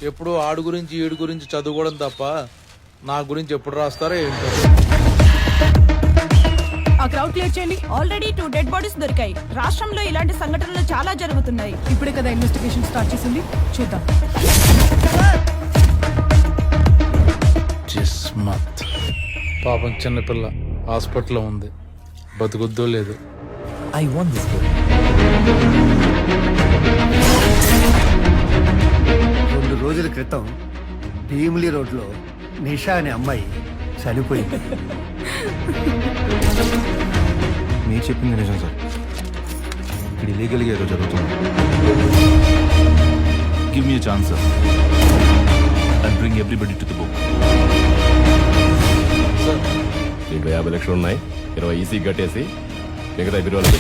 ఎప్పుడు ఆడు గురించి ఈడు గురించి చదువుకోవడం తప్ప నా గురించి ఎప్పుడు రాస్తారో ఏంటో. ఆ క్రౌడ్ క్లియర్ చేయండి. ఆల్రెడీ 2 డెడ్ బాడీస్ దొరికాయి. రాష్ట్రంలో ఇలాంటి సంఘటనలు చాలా జరుగుతున్నాయి. ఇప్పుడే కదా ఇన్వెస్టిగేషన్ స్టార్ట్ చేసింది, చూద్దాం. జిస్మత్ పాపం చిన్నపిల్ల హాస్పిటల్లో ఉంది, బతుకుద్దో లేదు. I want this girl. 2 రోజుల క్రితం భీమిలి రోడ్లో నిషా అనే అమ్మాయి చనిపోయింది. మీరు చెప్పింది నిజం సార్. ఇక్కడ ఇల్లీగల్గా ఏదో జరుగుతుంది. Give me chance sir and bring everybody to the book. దీంట్లో 50 లక్షలు ఉన్నాయి. 20 ఈసీ కట్టేసి మిగతా బిరోలు